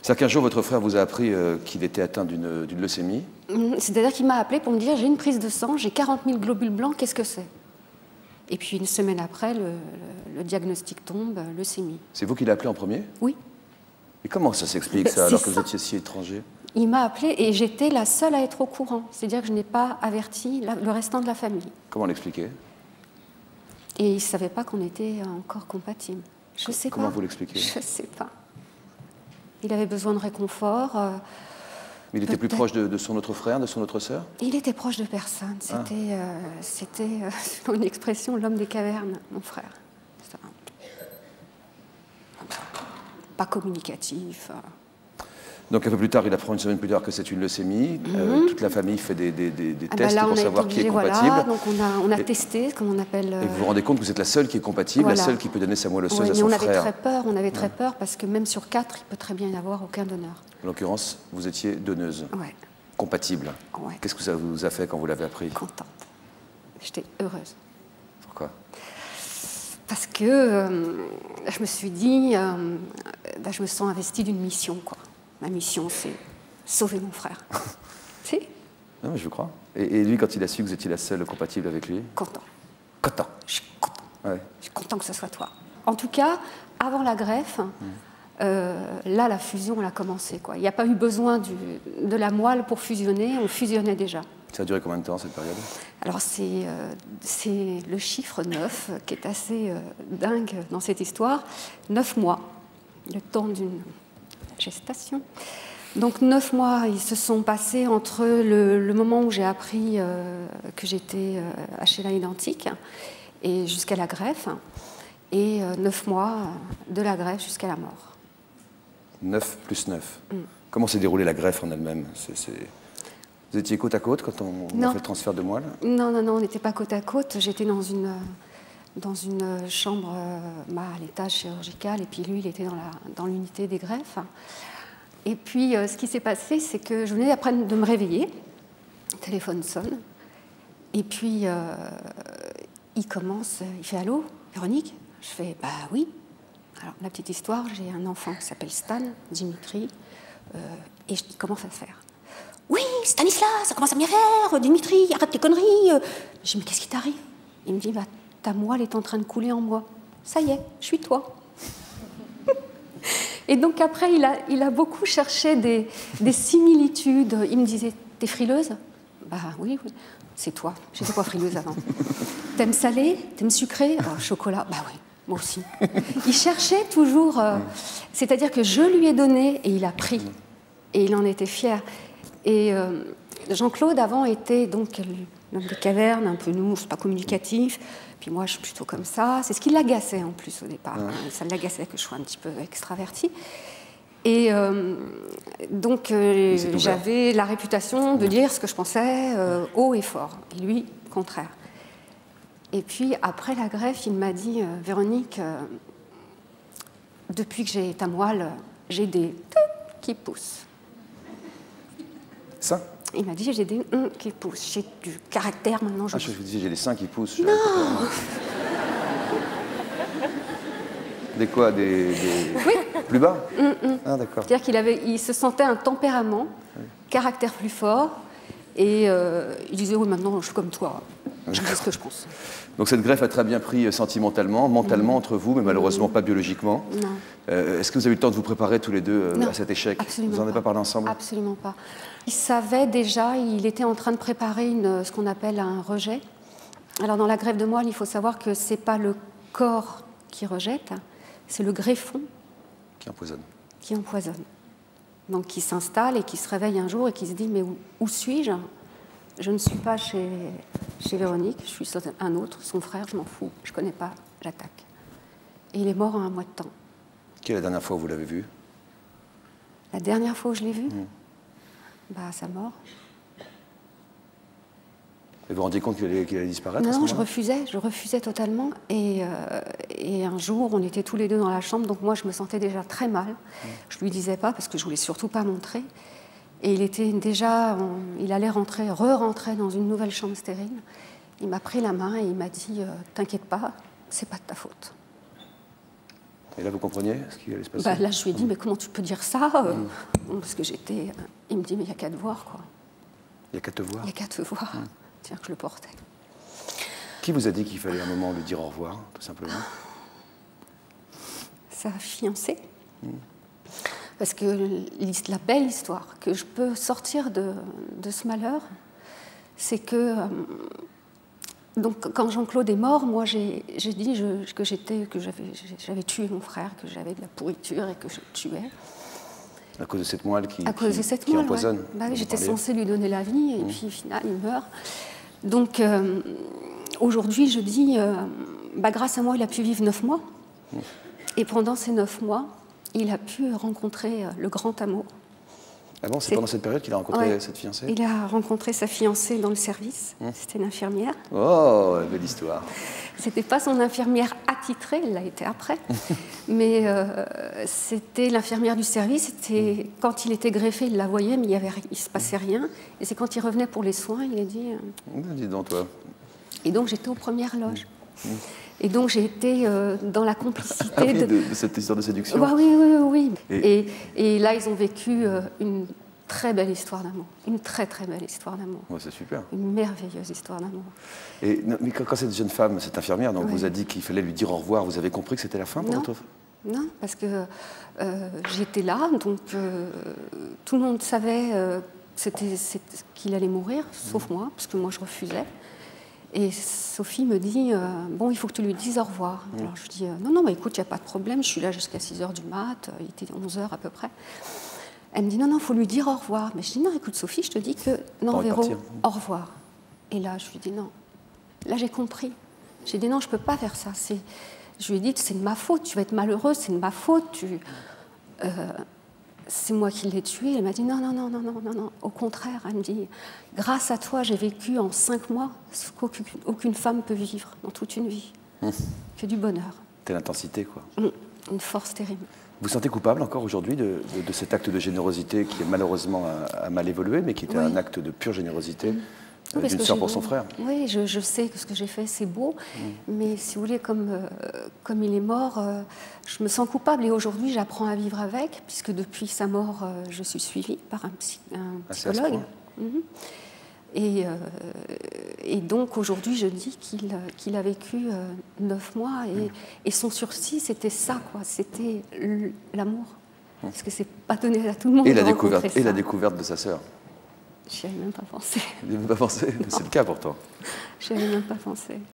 C'est-à-dire qu'un jour, votre frère vous a appris qu'il était atteint d'une leucémie. C'est-à-dire qu'il m'a appelé pour me dire, j'ai une prise de sang, j'ai 40 000 globules blancs, qu'est-ce que c'est? Et puis une semaine après, le diagnostic tombe, leucémie. C'est vous qui l'avez appelé en premier? Oui. Et comment ça s'explique, ça, alors que vous étiez si étranger? Il m'a appelé et j'étais la seule à être au courant. C'est-à-dire que je n'ai pas averti le restant de la famille. Comment l'expliquer? Et il ne savait pas qu'on était encore compatibles. Je sais pas. Comment vous l'expliquez? Je ne sais pas. Il avait besoin de réconfort. Il était plus proche de son autre frère, de son autre sœur? Il était proche de personne. C'était une expression, l'homme des cavernes, mon frère. Pas communicatif. Donc un peu plus tard, il apprend une semaine plus tard que c'est une leucémie. Toute la famille fait des tests là, pour savoir qui est compatible. Voilà, donc on a testé, comme on appelle... Et vous vous rendez compte que vous êtes la seule qui est compatible, voilà. la seule qui peut donner sa moelle osseuse à mais son on frère. on avait très peur, parce que même sur 4, il peut très bien y avoir aucun donneur. En l'occurrence, vous étiez donneuse, Ouais. compatible. Ouais. Qu'est-ce que ça vous a fait quand vous l'avez appris? Contente. J'étais heureuse. Pourquoi? Parce que je me suis dit, je me sens investie d'une mission, quoi. Ma mission, c'est sauver mon frère. Si? Non, mais je crois. Et lui, quand il a su que vous étiez la seule compatible avec lui? Content. Content. Je suis content. Ouais. Je suis content que ce soit toi. En tout cas, avant la greffe, là, la fusion, elle a commencé, quoi. Il n'y a pas eu besoin de la moelle pour fusionner, on fusionnait déjà. Ça a duré combien de temps, cette période? Alors, c'est le chiffre 9 qui est assez dingue dans cette histoire. 9 mois, le temps d'une gestation. Donc 9 mois, ils se sont passés entre le moment où j'ai appris que j'étais HLA identique et jusqu'à la greffe, et 9 mois de la greffe jusqu'à la mort. 9 plus 9. Comment s'est déroulée la greffe en elle-même? Vous étiez côte à côte quand on a fait le transfert de moelle? Non, on n'était pas côte à côte. J'étais dans une chambre à l'étage chirurgical, et puis lui, il était dans l'unité des greffes. Et puis, ce qui s'est passé, c'est que je venais après de me réveiller, le téléphone sonne, et puis il fait « Allô, Véronique ?» Je fais « Bah oui ». Alors, la petite histoire, j'ai un enfant qui s'appelle Stan, Dimitri, et je commence à se faire « Oui, Stanislas, ça commence à bien faire, Dimitri, arrête tes conneries !» Je dis « Mais qu'est-ce qui t'arrive ?» Il me dit bah, « Ta moelle est en train de couler en moi. Ça y est, je suis toi. » Et donc après, il a beaucoup cherché des similitudes. Il me disait « T'es frileuse ?» Bah oui, c'est toi. J'étais pas frileuse avant. « T'aimes salé? T'aimes sucré? Oh, chocolat? Bah oui, moi aussi. » Il cherchait toujours... c'est-à-dire que je lui ai donné et il a pris. Et il en était fier. Et Jean-Claude, avant, était donc l'homme des cavernes, un peu pas communicatif. Puis moi, je suis plutôt comme ça. C'est ce qui l'agaçait en plus au départ. Ça l'agaçait que je sois un petit peu extravertie. Et donc, j'avais la réputation de dire ce que je pensais haut et fort. Et lui, contraire. Et puis, après la greffe, il m'a dit « Véronique, depuis que j'ai ta moelle, j'ai des qui poussent. » Ça? Il m'a dit « J'ai des qui poussent. J'ai du caractère maintenant. » Je vous disais « J'ai des seins qui poussent. » Non. Des quoi? Des... Oui. Plus bas? Ah, d'accord. C'est-à-dire qu'il se sentait un tempérament, caractère plus fort, et il disait « Oui, maintenant, je suis comme toi. Je dis ce que je pense. » Donc cette greffe a très bien pris sentimentalement, mentalement entre vous, mais malheureusement pas biologiquement. Non. Est-ce que vous avez eu le temps de vous préparer tous les deux à cet échec? Absolument Vous n'en avez pas parlé ensemble? Absolument pas. Il savait déjà, il était en train de préparer ce qu'on appelle un rejet. Alors dans la greffe de moelle, il faut savoir que ce n'est pas le corps qui rejette, c'est le greffon qui empoisonne. Qui empoisonne. Donc qui s'installe et qui se réveille un jour et qui se dit « Mais où suis-je ? Je ne suis pas chez Véronique, je suis un autre, son frère, je m'en fous, je ne connais pas, j'attaque. » Et il est mort en un mois de temps. Quelle est la dernière fois où vous l'avez vu? La dernière fois où je l'ai vu bah, à sa mort. Et vous vous rendiez compte qu'il allait disparaître? Non, je refusais totalement. Et un jour, on était tous les deux dans la chambre, donc moi je me sentais déjà très mal. Je ne lui disais pas parce que je ne voulais surtout pas montrer. Et il était déjà, il allait re-rentrer dans une nouvelle chambre stérile. Il m'a pris la main et il m'a dit « T'inquiète pas, c'est pas de ta faute. » Et là, vous compreniez ce qui allait se passer? Bah, là, je lui ai dit, mais comment tu peux dire ça Parce que j'étais... Il me dit, mais il n'y a qu'à te voir, quoi. Il n'y a qu'à te voir. Il n'y a qu'à te voir. C'est-à-dire que je le portais. Qui vous a dit qu'il fallait à un moment lui dire au revoir, tout simplement? Sa fiancée. Parce que la belle histoire que je peux sortir de ce malheur, c'est que... donc, quand Jean-Claude est mort, moi, j'ai dit que j'avais tué mon frère, que j'avais de la pourriture et que je le tuais. À cause de cette moelle qui empoisonne. Ouais. Bah, oui, j'étais censée lui donner la vie, et puis au final, il meurt. Donc, aujourd'hui, je dis, grâce à moi, il a pu vivre 9 mois. Et pendant ces 9 mois, il a pu rencontrer le grand amour. Ah bon, c'est pendant cette période qu'il a rencontré cette fiancée? Il a rencontré sa fiancée dans le service. C'était une infirmière. Oh, belle histoire. C'était pas son infirmière attitrée, elle l'a été après. Mais c'était l'infirmière du service. Quand il était greffé, il la voyait, mais il se passait rien. Et c'est quand il revenait pour les soins, il a dit... Dis donc, toi. Et donc, j'étais aux premières loges. Et donc, j'ai été dans la complicité de cette histoire de séduction. Bah, oui. Et là, ils ont vécu une très belle histoire d'amour. Une très, très belle histoire d'amour. Ouais, c'est super. Une merveilleuse histoire d'amour. Mais quand cette jeune femme, cette infirmière, donc, vous a dit qu'il fallait lui dire au revoir, vous avez compris que c'était la fin pour votre... Non, parce que j'étais là, donc tout le monde savait qu'il allait mourir, sauf moi, parce que moi, je refusais. Et Sophie me dit, bon, il faut que tu lui dises au revoir. Alors je dis, non, écoute, il n'y a pas de problème, je suis là jusqu'à 6h du mat, il était 11h à peu près. Elle me dit, non, il faut lui dire au revoir. Mais je dis, non, écoute Sophie, je te dis que, non, Véro, au revoir. Et là, je lui dis, non. Là, j'ai compris. J'ai dit, non, je ne peux pas faire ça. Je lui ai dit, c'est de ma faute, tu vas être malheureuse, c'est de ma faute. C'est moi qui l'ai tué. Elle m'a dit non. Au contraire, elle me dit, grâce à toi, j'ai vécu en 5 mois ce qu'aucune femme peut vivre dans toute une vie. Que du bonheur. Telle intensité, quoi. Une force terrible. Vous sentez coupable encore aujourd'hui de cet acte de générosité qui malheureusement a mal évolué, mais qui était un acte de pure générosité d'une sœur pour son frère? Oui, je sais que ce que j'ai fait, c'est beau, mais si vous voulez, comme il est mort, je me sens coupable. Et aujourd'hui, j'apprends à vivre avec, puisque depuis sa mort, je suis suivie par un psychologue. Et donc, aujourd'hui, je dis qu'il a vécu 9 mois, et son sursis, c'était ça, quoi. C'était l'amour. Parce que c'est pas donné à tout le monde de rencontrer ça. Et la découverte de sa sœur. Je n'y avais même pas pensé. Vous n'y avez même pas pensé? C'est le cas pourtant. Je n'y avais même pas pensé.